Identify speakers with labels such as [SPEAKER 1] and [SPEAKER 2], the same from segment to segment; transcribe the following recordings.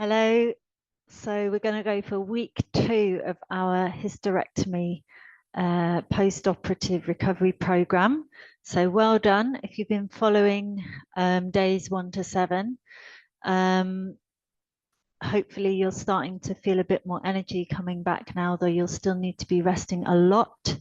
[SPEAKER 1] Hello. So we're going to go for week 2 of our hysterectomy post-operative recovery program. So well done if you've been following days 1 to 7. Hopefully you're starting to feel a bit more energy coming back now, though you'll still need to be resting a lot.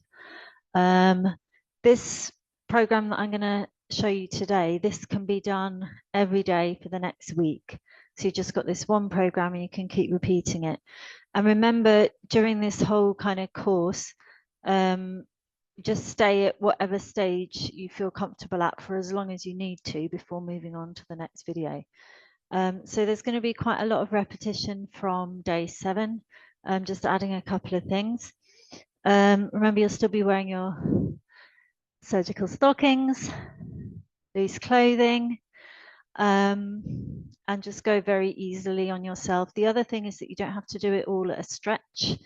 [SPEAKER 1] This program that I'm going to show you today, this can be done every day for the next week. So you just got this one program and you can keep repeating it. And remember, during this whole kind of course, just stay at whatever stage you feel comfortable at for as long as you need to before moving on to the next video. So there's going to be quite a lot of repetition from day 7, just adding a couple of things. Remember, you'll still be wearing your surgical stockings, loose clothing, and just go very easily on yourself. The other thing is that you don't have to do it all at a stretch.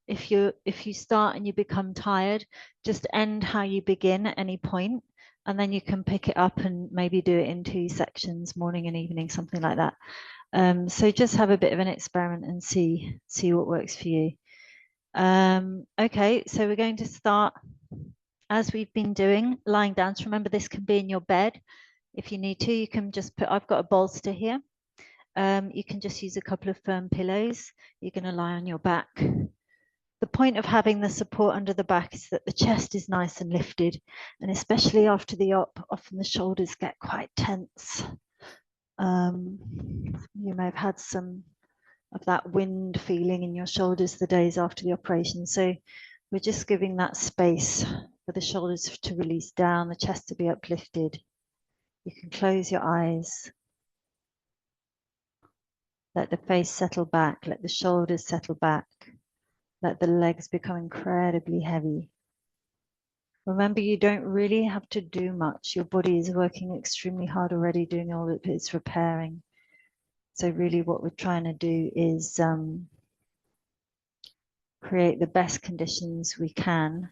[SPEAKER 1] If you start and you become tired, just end how you begin at any point, and then you can pick it up and maybe do it in 2 sections, morning and evening, something like that. So just have a bit of an experiment and see what works for you. Okay, so we're going to start as we've been doing, lying down. So remember, this can be in your bed. If you need to, you can just put, I've got a bolster here. You can just use a couple of firm pillows. You're going to lie on your back. The point of having the support under the back is that the chest is nice and lifted, and especially after the op, often the shoulders get quite tense. You may have had some of that wind feeling in your shoulders the days after the operation. So we're just giving that space for the shoulders to release down, the chest to be uplifted. You can close your eyes. Let the face settle back, let the shoulders settle back, let the legs become incredibly heavy. Remember, you don't really have to do much. Your body is working extremely hard already, doing all of its repairing. So really what we're trying to do is create the best conditions we can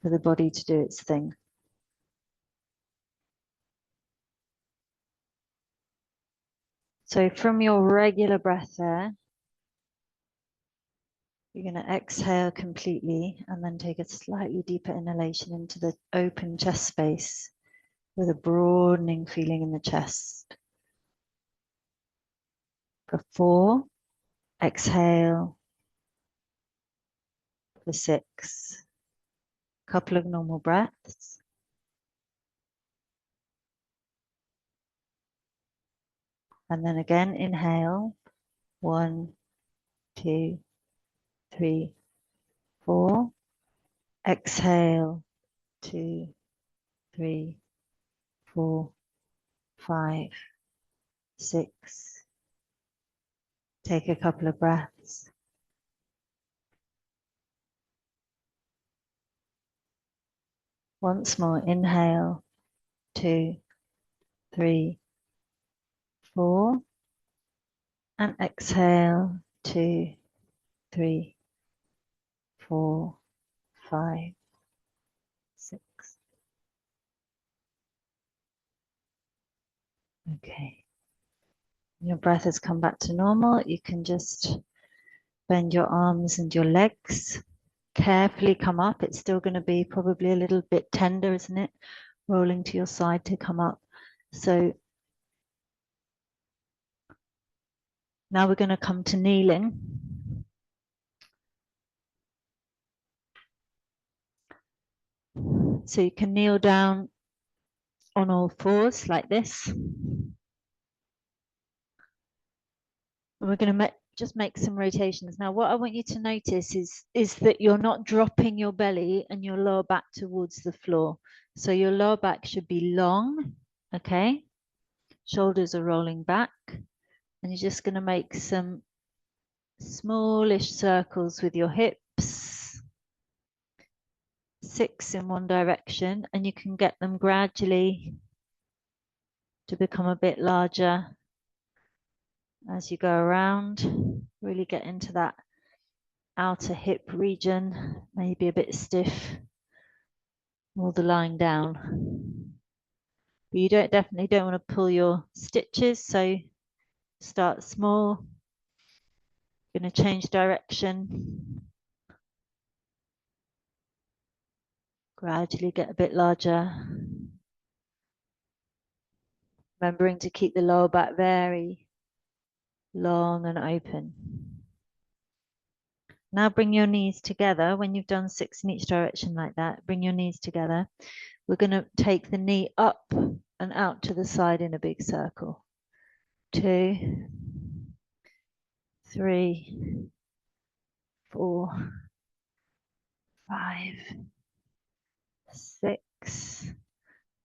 [SPEAKER 1] for the body to do its thing. So from your regular breath there, you're going to exhale completely and then take a slightly deeper inhalation into the open chest space with a broadening feeling in the chest. For 4, exhale. For 6, couple of normal breaths. And then again, inhale. 1, 2, 3, 4. Exhale. 2, 3, 4, 5, 6. Take a couple of breaths. Once more, inhale. 2, 3, 4. And exhale. 2, 3, 4, 5, 6. Okay. Your breath has come back to normal. You can just bend your arms and your legs. Carefully come up. It's still going to be probably a little bit tender, isn't it? Rolling to your side to come up. So now we're going to come to kneeling. So you can kneel down on all 4s like this. And we're going to just make some rotations. Now, what I want you to notice is that you're not dropping your belly and your lower back towards the floor. So your lower back should be long, okay? Shoulders are rolling back. And you're just going to make some smallish circles with your hips. 6 in one direction, and you can get them gradually to become a bit larger as you go around. Really get into that outer hip region, maybe a bit stiff, more the lying down. But you definitely don't want to pull your stitches, so start small, Going to change direction. Gradually get a bit larger. Remembering to keep the lower back very long and open. Now bring your knees together. When you've done 6 in each direction like that, bring your knees together. We're going to take the knee up and out to the side in a big circle. 2, 3, 4, 5, 6,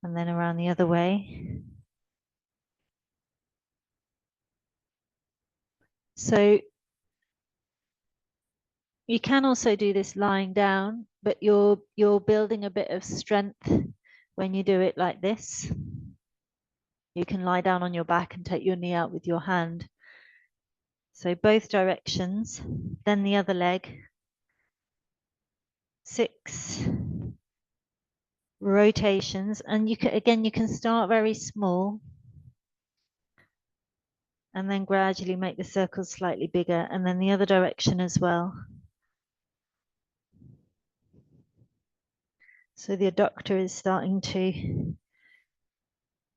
[SPEAKER 1] and then around the other way. So you can also do this lying down, but you're building a bit of strength when you do it like this. You can lie down on your back and take your knee out with your hand. So both directions, then the other leg. 6 rotations, and you can start very small and then gradually make the circles slightly bigger, and then the other direction as well. So the adductor is starting to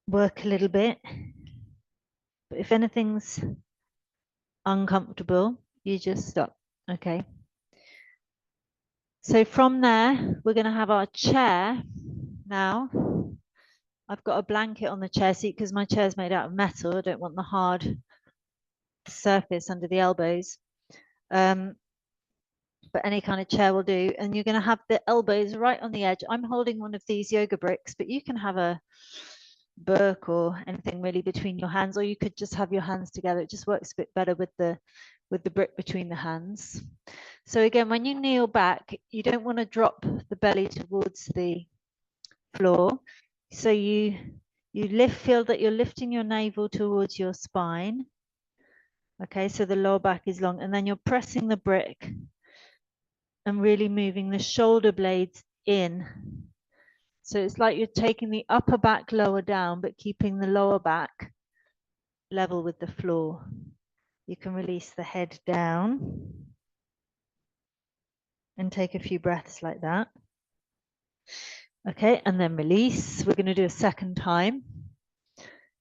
[SPEAKER 1] work a little bit, but if anything's uncomfortable, you just stop. Okay. So from there, we're going to have our chair now. I've got a blanket on the chair seat because my chair is made out of metal. I don't want the hard surface under the elbows. But any kind of chair will do. And you're going to have the elbows right on the edge. I'm holding one of these yoga bricks, but you can have a book or anything really between your hands, or you could just have your hands together. It just works a bit better with the brick between the hands. So again, when you kneel back, you don't want to drop the belly towards the floor. So you feel that you're lifting your navel towards your spine. Okay, so the lower back is long, and then you're pressing the brick and really moving the shoulder blades in. So it's like you're taking the upper back lower down, but keeping the lower back level with the floor. You can release the head down and take a few breaths like that. Okay, and then release. We're going to do a second time.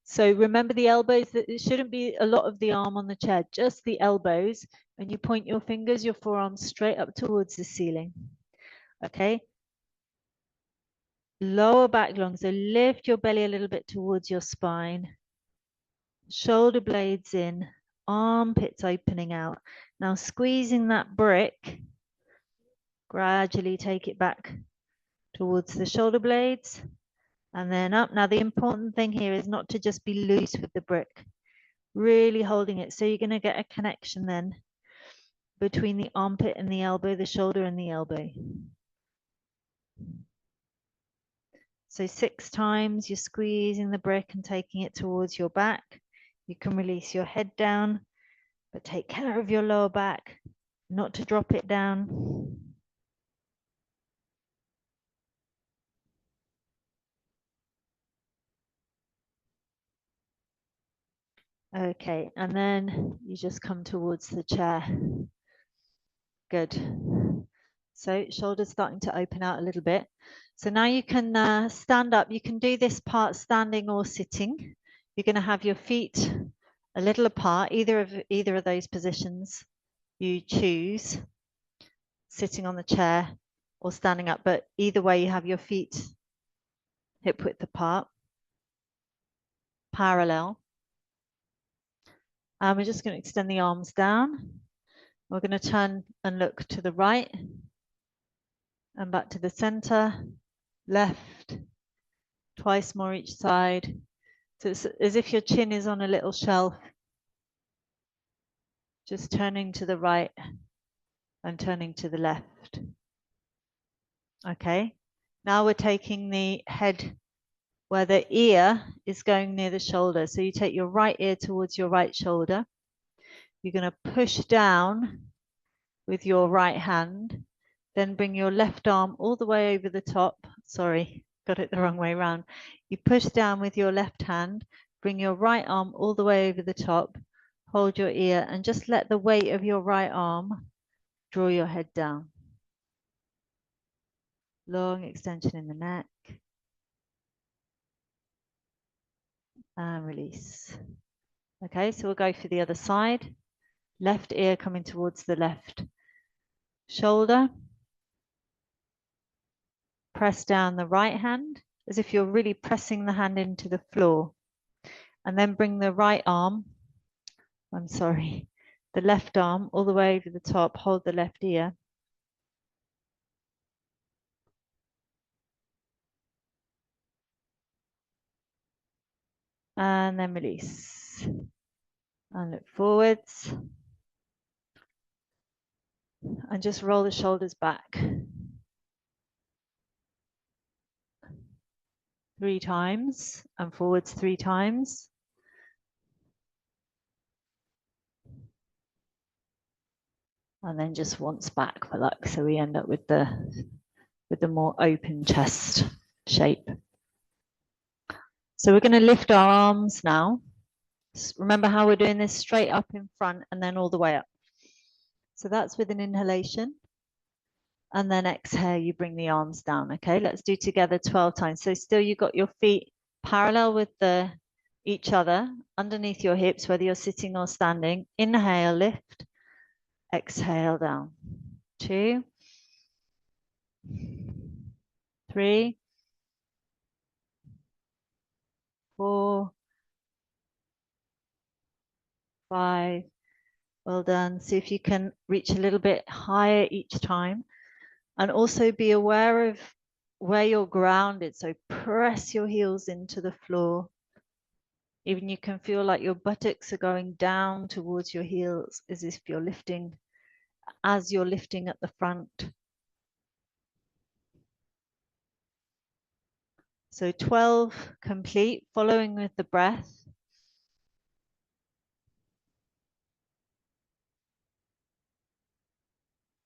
[SPEAKER 1] So remember the elbows, that it shouldn't be a lot of the arm on the chair, just the elbows. And you point your fingers, your forearms straight up towards the ceiling. Okay. Lower back long, so lift your belly a little bit towards your spine. Shoulder blades in, armpits opening out. Now squeezing that brick, gradually take it back towards the shoulder blades and then up. Now the important thing here is not to just be loose with the brick, really holding it. So you're going to get a connection then between the armpit and the elbow, the shoulder and the elbow. So 6 times you're squeezing the brick and taking it towards your back. You can release your head down, but take care of your lower back, not to drop it down. Okay, and then you just come towards the chair. Good. So shoulders starting to open out a little bit. So now you can stand up. You can do this part standing or sitting. You're going to have your feet a little apart, either of those positions you choose, sitting on the chair or standing up, but either way you have your feet hip width apart, parallel. And we're just going to extend the arms down. We're going to turn and look to the right and back to the center, left, twice more each side. So it's as if your chin is on a little shelf, just turning to the right and turning to the left. Okay, now we're taking the head where the ear is going near the shoulder. So you take your right ear towards your right shoulder. You're going to push down with your right hand, then bring your left arm all the way over the top. Sorry, got it the wrong way around. You push down with your left hand, bring your right arm all the way over the top, hold your ear and just let the weight of your right arm draw your head down. Long extension in the neck. And release. Okay, so we'll go for the other side. Left ear coming towards the left shoulder. Press down the right hand as if you're really pressing the hand into the floor. And then bring the right arm, the left arm all the way over the top. Hold the left ear. And then release. And look forwards. And just roll the shoulders back. 3 times and forwards 3 times. And then just once back for luck. So we end up with the more open chest shape. So we're going to lift our arms now. Remember how we're doing this straight up in front and then all the way up. So that's with an inhalation. And then exhale, you bring the arms down. Okay, let's do together 12 times. So still you got your feet parallel with each other underneath your hips, whether you're sitting or standing. Inhale, lift. Exhale, down. 2, 3, 4, 5. Well done. See if you can reach a little bit higher each time. And also be aware of where you're grounded. So press your heels into the floor. Even you can feel like your buttocks are going down towards your heels as if you're lifting, as you're lifting at the front. So 12 complete, following with the breath.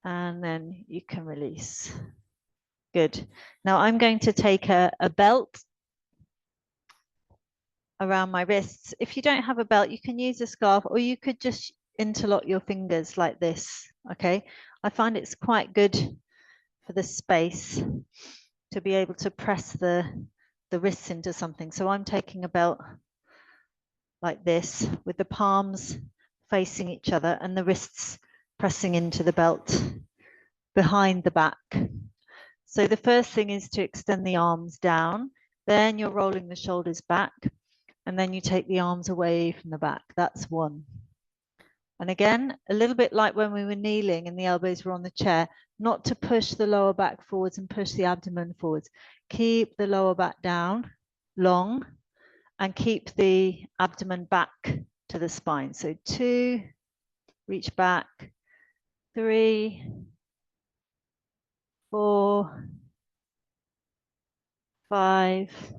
[SPEAKER 1] And then you can release. Good. Now I'm going to take a belt around my wrists. If you don't have a belt, you can use a scarf, or you could just interlock your fingers like this. Okay. I find it's quite good for the space to be able to press the wrists into something. So I'm taking a belt like this with the palms facing each other and the wrists pressing into the belt behind the back. So the first thing is to extend the arms down, then you're rolling the shoulders back, and then you take the arms away from the back. That's 1. And again, a little bit like when we were kneeling and the elbows were on the chair, not to push the lower back forwards and push the abdomen forwards. Keep the lower back down, long, and keep the abdomen back to the spine. So 2, reach back, 3, 4, 5,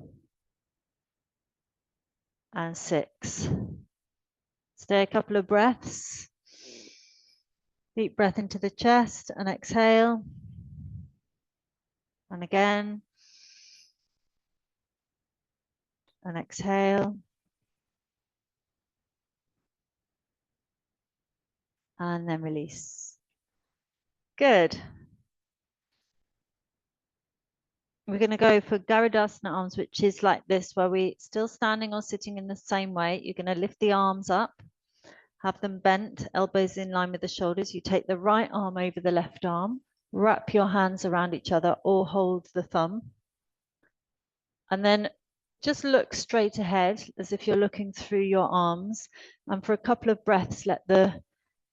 [SPEAKER 1] and 6. Stay a couple of breaths. Deep breath into the chest and exhale. And again. And exhale. And then release. Good. We're going to go for Garudasana arms, which is like this, where we're still standing or sitting in the same way. You're going to lift the arms up, have them bent, elbows in line with the shoulders. You take the right arm over the left arm, wrap your hands around each other or hold the thumb. And then just look straight ahead as if you're looking through your arms. And for a couple of breaths, let the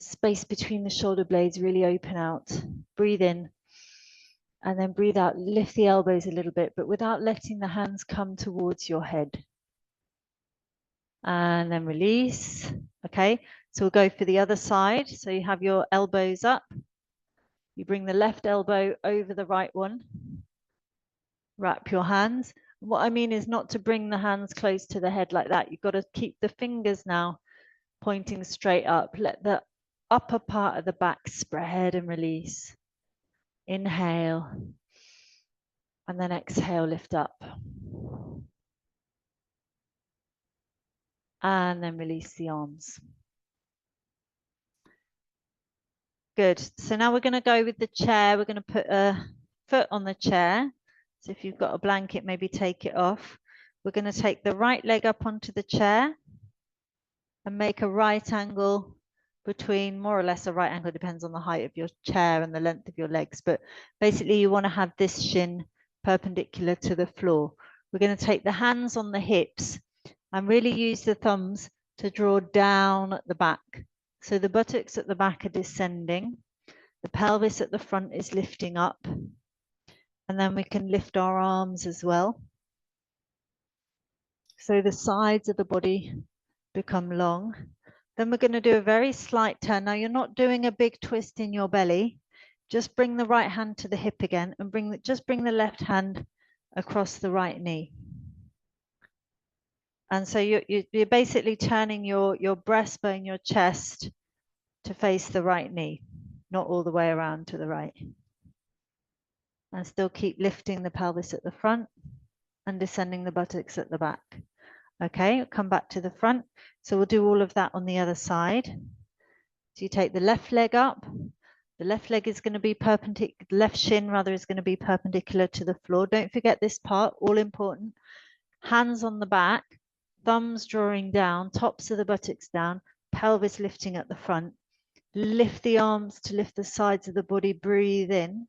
[SPEAKER 1] space between the shoulder blades really open out. Breathe in. And then breathe out, lift the elbows a little bit, but without letting the hands come towards your head. And then release. Okay, so we'll go for the other side. So you have your elbows up. You bring the left elbow over the right one. Wrap your hands. What I mean is not to bring the hands close to the head like that. You've got to keep the fingers now pointing straight up. Let the upper part of the back spread and release. Inhale. And then exhale, lift up. And then release the arms. Good. So now we're going to go with the chair. We're going to put a foot on the chair. So if you've got a blanket, maybe take it off. We're going to take the right leg up onto the chair and make a right angle between, more or less a right angle, depends on the height of your chair and the length of your legs. But basically you want to have this shin perpendicular to the floor. We're going to take the hands on the hips and really use the thumbs to draw down at the back. So the buttocks at the back are descending. The pelvis at the front is lifting up. And then we can lift our arms as well. So the sides of the body become long. Then we're going to do a very slight turn. Now you're not doing a big twist in your belly. Just bring the right hand to the hip again and just bring the left hand across the right knee. And so you're basically turning your breastbone, your chest to face the right knee, not all the way around to the right. And still keep lifting the pelvis at the front and descending the buttocks at the back. Okay, we'll come back to the front. So we'll do all of that on the other side. So you take the left leg up. The left leg is going to be perpendicular, the left shin rather is going to be perpendicular to the floor. Don't forget this part, all important. Hands on the back, thumbs drawing down, tops of the buttocks down, pelvis lifting at the front. Lift the arms to lift the sides of the body, breathe in.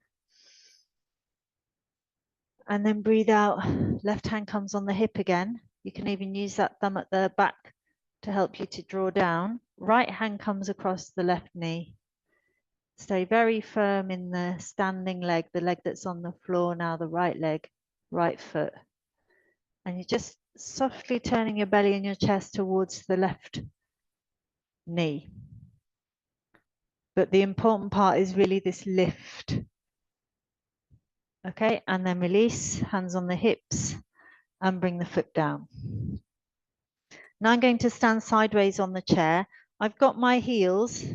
[SPEAKER 1] And then breathe out, left hand comes on the hip again. You can even use that thumb at the back to help you to draw down. Right hand comes across the left knee. Stay very firm in the standing leg, the leg that's on the floor now, the right leg, right foot. And you're just softly turning your belly and your chest towards the left knee. But the important part is really this lift. Okay, and then release, hands on the hips and bring the foot down. Now I'm going to stand sideways on the chair. I've got my heels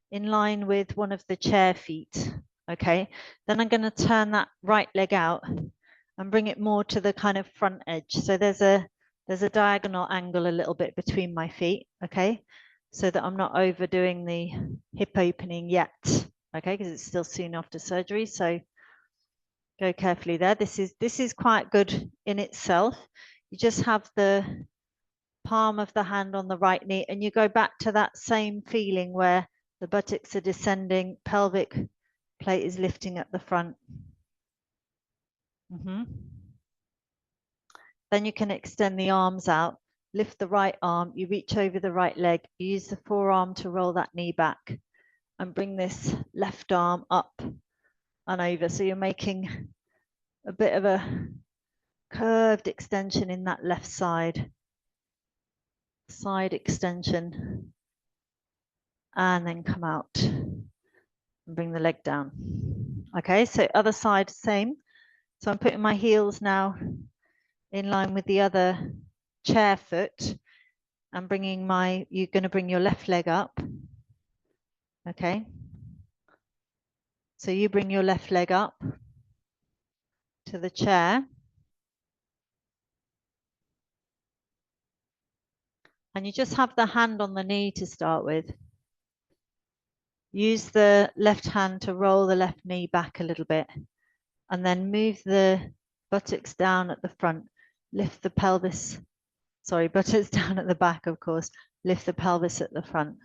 [SPEAKER 1] in line with one of the chair feet. Okay, then I'm going to turn that right leg out and bring it more to the kind of front edge. So there's a diagonal angle a little bit between my feet. Okay, so that I'm not overdoing the hip opening yet. Okay, because it's still soon after surgery. So go carefully there. This is quite good in itself. You just have the palm of the hand on the right knee and you go back to that same feeling where the buttocks are descending, pelvic plate is lifting at the front. Then you can extend the arms out, lift the right arm, you reach over the right leg, you use the forearm to roll that knee back and bring this left arm up and over. So you're making a bit of a curved extension in that left side. Side extension. And then come out and bring the leg down. Okay, so other side, same. So I'm putting my heels now in line with the other chair foot and bringing you're going to bring your left leg up. Okay. So you bring your left leg up to the chair. And you just have the hand on the knee to start with. Use the left hand to roll the left knee back a little bit and then move the buttocks down at the front. Lift the pelvis, sorry, buttocks down at the back, of course. Lift the pelvis at the front.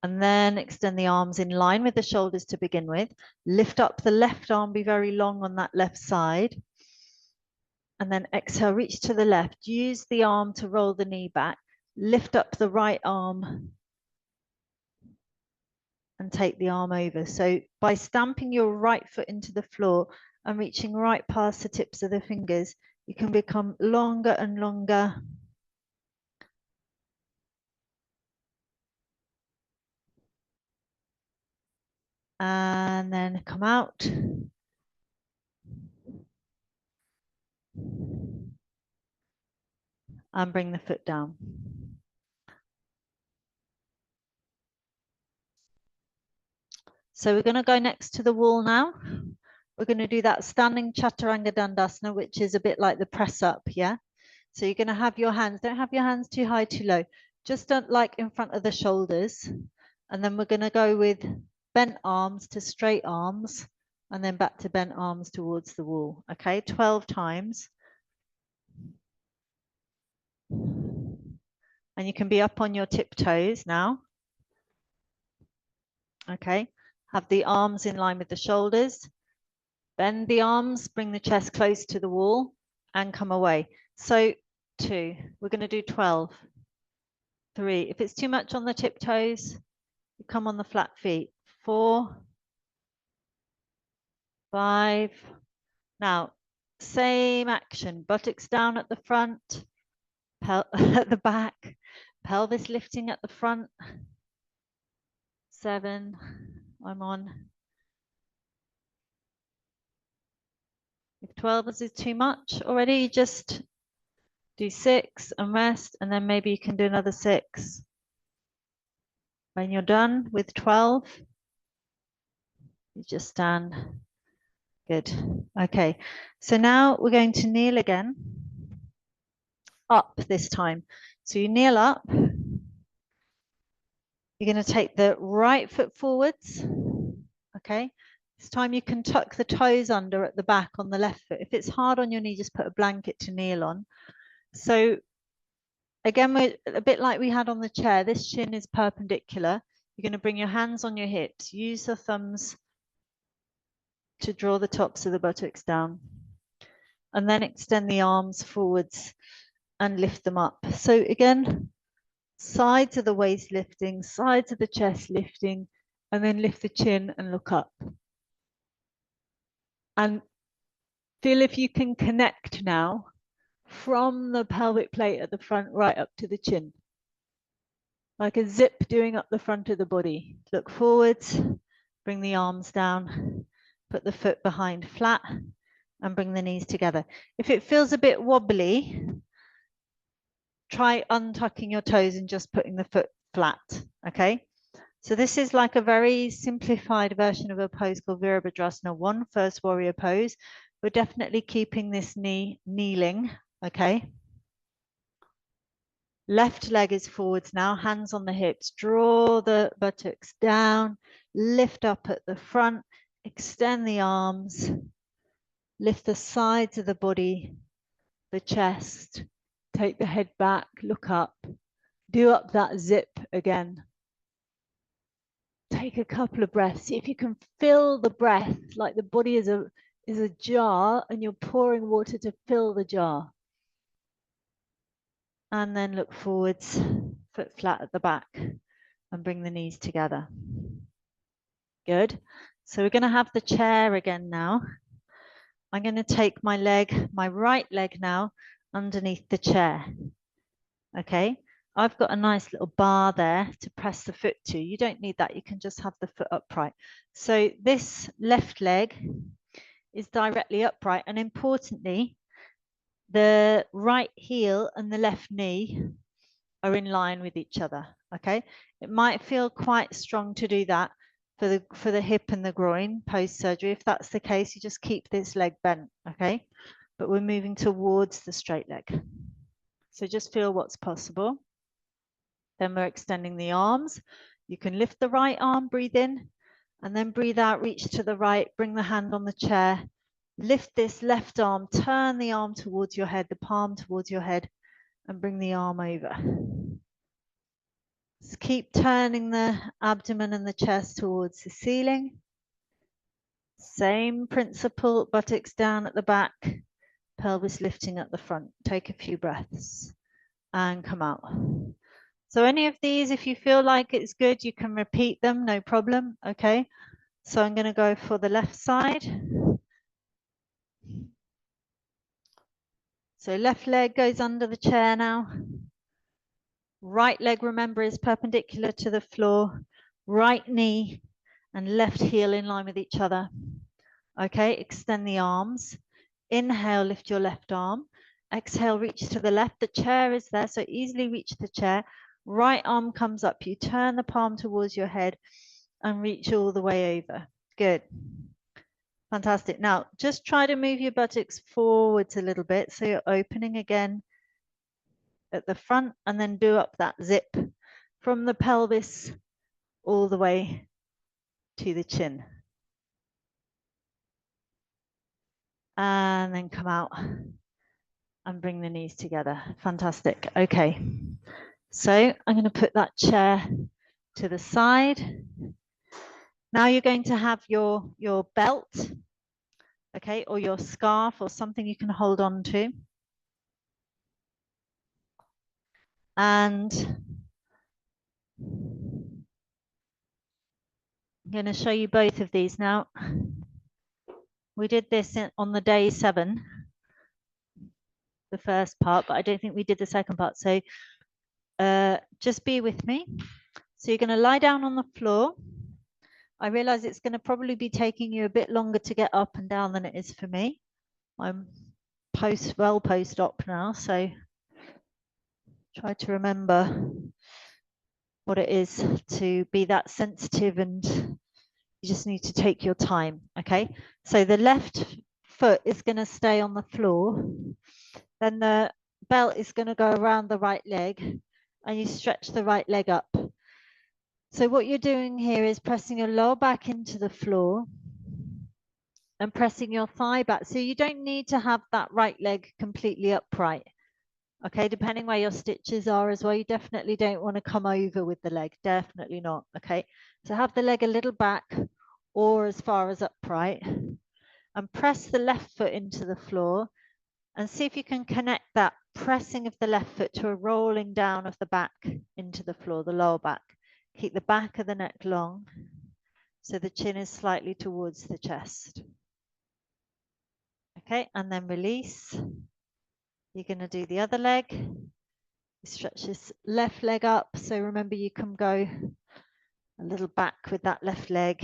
[SPEAKER 1] And then extend the arms in line with the shoulders to begin with. Lift up the left arm, be very long on that left side. And then exhale, reach to the left. Use the arm to roll the knee back. Lift up the right arm and take the arm over. So by stamping your right foot into the floor and reaching right past the tips of the fingers, you can become longer and longer. And then come out. And bring the foot down. So we're going to go next to the wall now. We're going to do that standing Chaturanga Dandasana, which is a bit like the press up, yeah? So you're going to have your hands, don't have your hands too high, too low. Just like in front of the shoulders. And then we're going to go with bent arms to straight arms, and then back to bent arms towards the wall. Okay, 12 times. And you can be up on your tiptoes now. Okay, have the arms in line with the shoulders. Bend the arms, bring the chest close to the wall and come away. So 2, we're going to do 12. 3, if it's too much on the tiptoes, you come on the flat feet. 4, 5. Now, same action, buttocks down at the front, at the back, pelvis lifting at the front. 7, I'm on. If 12 is too much already, just do 6 and rest, and then maybe you can do another 6. When you're done with 12, you just stand. Good. Okay, so now we're going to kneel again. Up this time. So you kneel up. You're going to take the right foot forwards. Okay. This time you can tuck the toes under at the back on the left foot. If it's hard on your knee, just put a blanket to kneel on. So again, we're a bit like we had on the chair. This shin is perpendicular. You're going to bring your hands on your hips. Use the thumbs to draw the tops of the buttocks down. And then extend the arms forwards and lift them up. So again, sides of the waist lifting, sides of the chest lifting, and then lift the chin and look up. And feel if you can connect now from the pelvic plate at the front right up to the chin. Like a zip doing up the front of the body. Look forwards, bring the arms down, put the foot behind flat, and bring the knees together. If it feels a bit wobbly, try untucking your toes and just putting the foot flat, okay? So this is like a very simplified version of a pose called Virabhadrasana 1, first warrior pose. We're definitely keeping this knee kneeling, okay? Left leg is forwards now, hands on the hips. Draw the buttocks down, lift up at the front, extend the arms, lift the sides of the body, the chest, take the head back, look up, do up that zip again. Take a couple of breaths. See if you can fill the breath like the body is a jar and you're pouring water to fill the jar. And then look forwards, foot flat at the back, and bring the knees together. Good. So we're going to have the chair again now. I'm going to take my leg, my right leg now, underneath the chair. Okay. I've got a nice little bar there to press the foot to. You don't need that. You can just have the foot upright. So this left leg is directly upright. And importantly, the right heel and the left knee are in line with each other. Okay. It might feel quite strong to do that for the hip and the groin post-surgery. If that's the case, you just keep this leg bent. Okay. But we're moving towards the straight leg. So just feel what's possible. Then we're extending the arms. You can lift the right arm, breathe in, and then breathe out, reach to the right, bring the hand on the chair, lift this left arm, turn the arm towards your head, the palm towards your head, and bring the arm over. Just keep turning the abdomen and the chest towards the ceiling. Same principle, buttocks down at the back, pelvis lifting at the front. Take a few breaths and come out. So any of these, if you feel like it's good, you can repeat them, no problem, okay? So I'm going to go for the left side. So left leg goes under the chair now. Right leg, remember, is perpendicular to the floor. Right knee and left heel in line with each other. Okay, extend the arms. Inhale, lift your left arm. Exhale, reach to the left. The chair is there, so easily reach the chair. Right arm comes up. You turn the palm towards your head and reach all the way over. Good. Fantastic. Now, just try to move your buttocks forwards a little bit. So you're opening again at the front and then do up that zip from the pelvis all the way to the chin. And then come out and bring the knees together. Fantastic. Okay. So I'm going to put that chair to the side. Now you're going to have your belt, okay, or your scarf or something you can hold on to. And I'm going to show you both of these now. We did this on the day 7, the first part, but I don't think we did the second part. So just be with me. So you're going to lie down on the floor. I realize it's going to probably be taking you a bit longer to get up and down than it is for me. I'm post-op now, so try to remember what it is to be that sensitive, and you just need to take your time, okay? So the left foot is going to stay on the floor, then the belt is going to go around the right leg, and you stretch the right leg up. So what you're doing here is pressing your lower back into the floor and pressing your thigh back. So you don't need to have that right leg completely upright. Okay, depending where your stitches are as well, you definitely don't want to come over with the leg, definitely not, okay? So have the leg a little back or as far as upright, and press the left foot into the floor and see if you can connect that pressing of the left foot to a rolling down of the back into the floor, the lower back. Keep the back of the neck long so the chin is slightly towards the chest. Okay, and then release. You're going to do the other leg. Stretch this left leg up. So remember, you can go a little back with that left leg.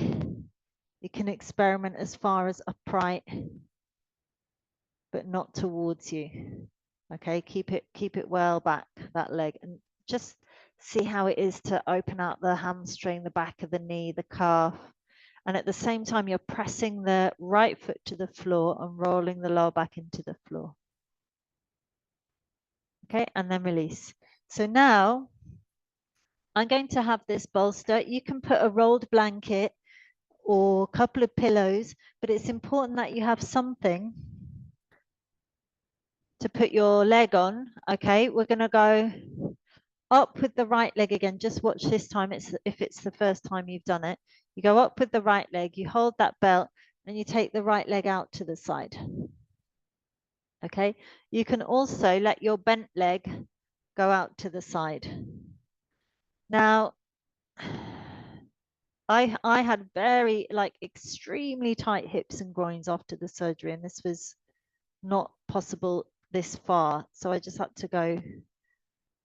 [SPEAKER 1] You can experiment as far as upright, but not towards you. Okay, keep it well back, that leg, and just see how it is to open out the hamstring, the back of the knee, the calf. And at the same time, you're pressing the right foot to the floor and rolling the lower back into the floor. Okay, and then release. So now I'm going to have this bolster. You can put a rolled blanket or a couple of pillows, but it's important that you have something to put your leg on. Okay, we're going to go up with the right leg again. Just watch this time. If it's the first time you've done it, you go up with the right leg, you hold that belt, and you take the right leg out to the side. Okay, you can also let your bent leg go out to the side. Now, I had very, like, extremely tight hips and groins after the surgery, and this was not possible this far. So I just had to go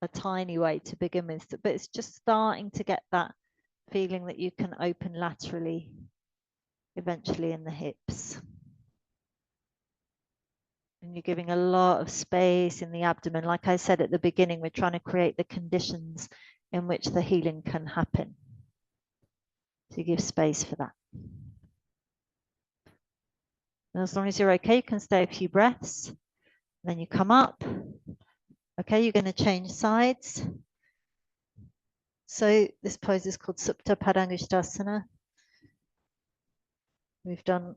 [SPEAKER 1] a tiny way to begin with, but it's just starting to get that feeling that you can open laterally eventually in the hips. And you're giving a lot of space in the abdomen. Like I said at the beginning, we're trying to create the conditions in which the healing can happen. So you give space for that. And as long as you're okay, you can stay a few breaths. Then you come up. Okay, you're going to change sides. So this pose is called Supta Padangusthasana. We've done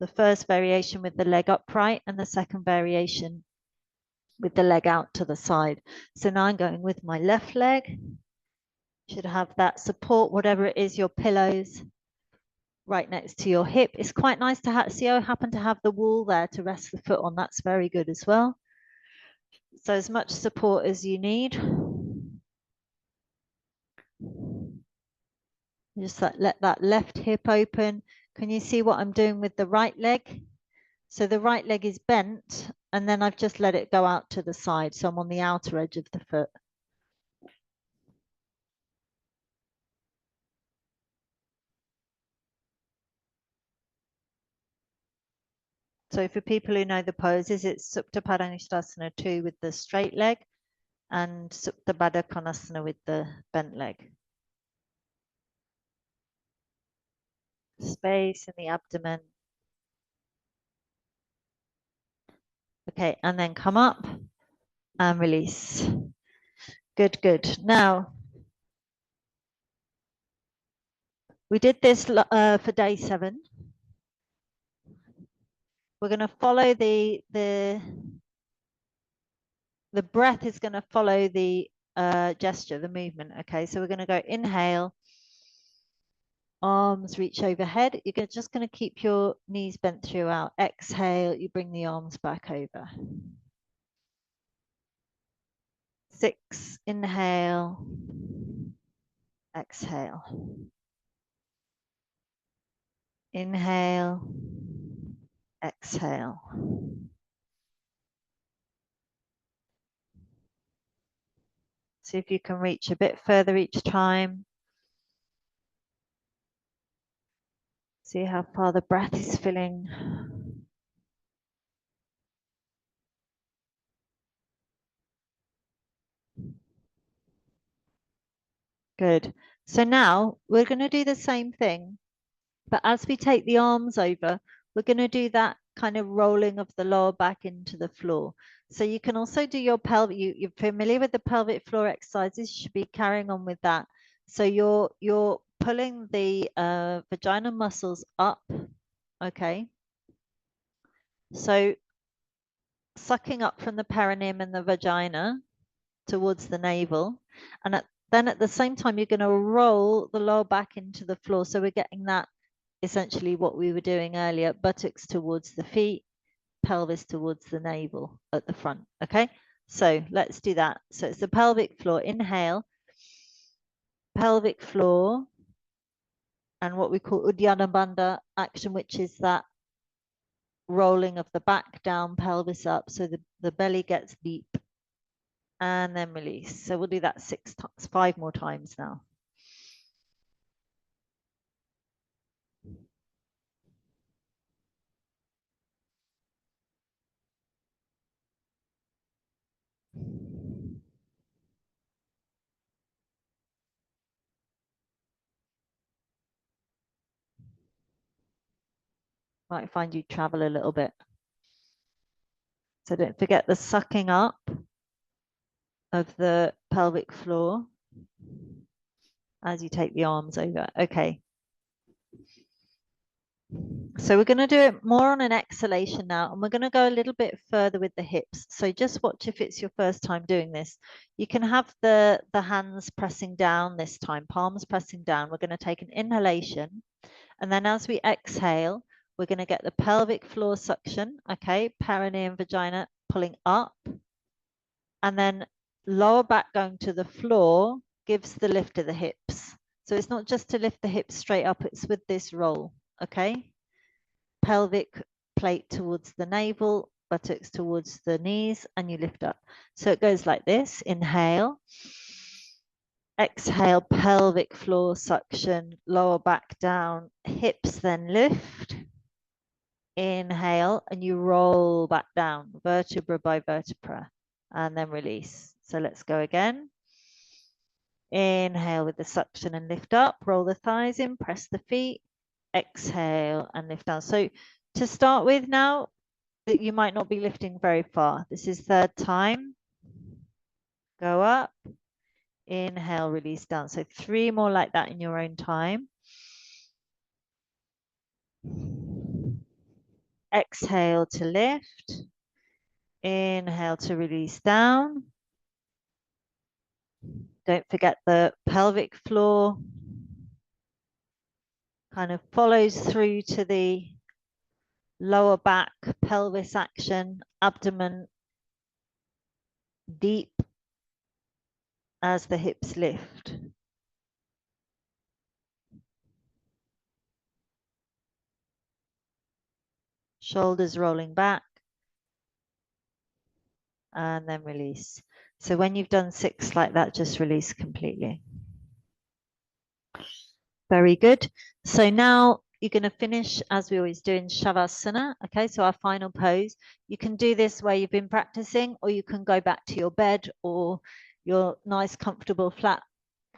[SPEAKER 1] the first variation with the leg upright and the second variation with the leg out to the side. So now I'm going with my left leg. Should have that support, whatever it is, your pillows right next to your hip. It's quite nice to have, see, I happen to have the wall there to rest the foot on. That's very good as well. So as much support as you need. Just let that left hip open. Can you see what I'm doing with the right leg? So the right leg is bent, and then I've just let it go out to the side. So I'm on the outer edge of the foot. So for people who know the poses, it's Supta Padangusthasana 2 with the straight leg and Supta Baddha Konasana with the bent leg. Space in the abdomen. Okay, and then come up and release. Good, good. Now, We did this for day 7. We're going to follow the breath is going to follow the gesture, the movement. Okay, so we're going to go inhale, arms reach overhead. You're just going to keep your knees bent throughout. Exhale, you bring the arms back over. 6, inhale, exhale. Inhale, exhale. See if you can reach a bit further each time. See how far the breath is filling. Good. So now we're going to do the same thing, but as we take the arms over, we're going to do that kind of rolling of the lower back into the floor. So you can also do your pelvic, you're familiar with the pelvic floor exercises, you should be carrying on with that. So you're pulling the vagina muscles up, okay? So sucking up from the perineum and the vagina towards the navel. And then at the same time, you're going to roll the lower back into the floor. So we're getting that essentially what we were doing earlier, buttocks towards the feet, pelvis towards the navel at the front. Okay, so let's do that. So it's the pelvic floor. Inhale, pelvic floor, and what we call Uddiyana Bandha action, which is that rolling of the back down, pelvis up, so the belly gets deep, and then release. So we'll do that 6 times, 5 more times now. Might find you travel a little bit. So don't forget the sucking up of the pelvic floor as you take the arms over. Okay. So we're going to do it more on an exhalation now, and we're going to go a little bit further with the hips. So just watch if it's your first time doing this. You can have the hands pressing down this time, palms pressing down. We're going to take an inhalation, and then as we exhale, we're going to get the pelvic floor suction, okay, perineum, vagina pulling up, and then lower back going to the floor gives the lift of the hips. So it's not just to lift the hips straight up, it's with this roll, okay? Pelvic plate towards the navel, buttocks towards the knees, and you lift up. So it goes like this, inhale, exhale, pelvic floor suction, lower back down, hips then lift, inhale, and you roll back down, vertebra by vertebra, and then release. So let's go again. Inhale with the suction and lift up, roll the thighs in, press the feet, exhale and lift down. So to start with now, that you might not be lifting very far. This is 3rd time. Go up, inhale, release down. So 3 more like that in your own time. Exhale to lift, inhale to release down. Don't forget the pelvic floor kind of follows through to the lower back, pelvis action, abdomen deep as the hips lift. Shoulders rolling back and then release. So when you've done 6 like that, just release completely. Very good. So now you're going to finish as we always do in Shavasana. Okay, so our final pose. You can do this where you've been practicing, or you can go back to your bed or your nice, comfortable, flat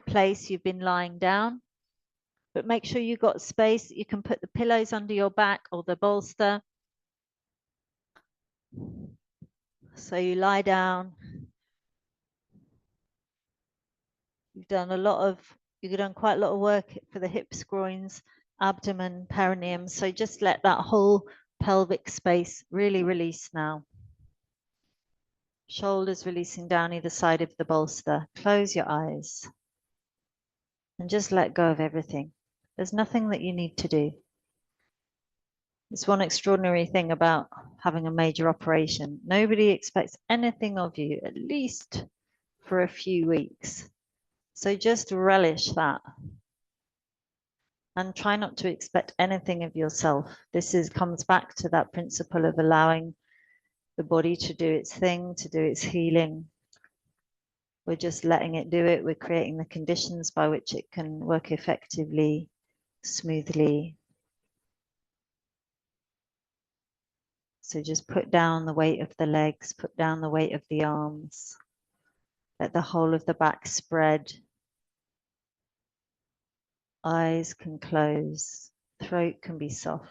[SPEAKER 1] place you've been lying down. But make sure you've got space. You can put the pillows under your back or the bolster. So you lie down. You've done a lot of You've done quite a lot of work for the hips, groins, abdomen, perineum. So just let that whole pelvic space really release now. Shoulders releasing down either side of the bolster. Close your eyes and just let go of everything. There's nothing that you need to do. It's one extraordinary thing about having a major operation. Nobody expects anything of you, at least for a few weeks. So just relish that. And try not to expect anything of yourself. This comes back to that principle of allowing the body to do its thing, to do its healing. We're just letting it do it. We're creating the conditions by which it can work effectively, smoothly. So just put down the weight of the legs, put down the weight of the arms. Let the whole of the back spread. Eyes can close, throat can be soft.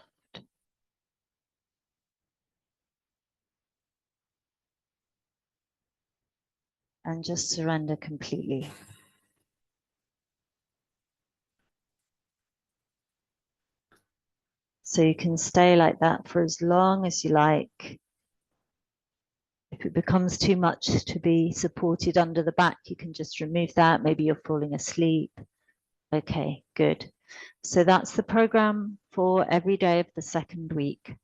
[SPEAKER 1] And just surrender completely. So you can stay like that for as long as you like. If it becomes too much to be supported under the back, you can just remove that. Maybe you're falling asleep. Okay, good. So that's the program for every day of the second week.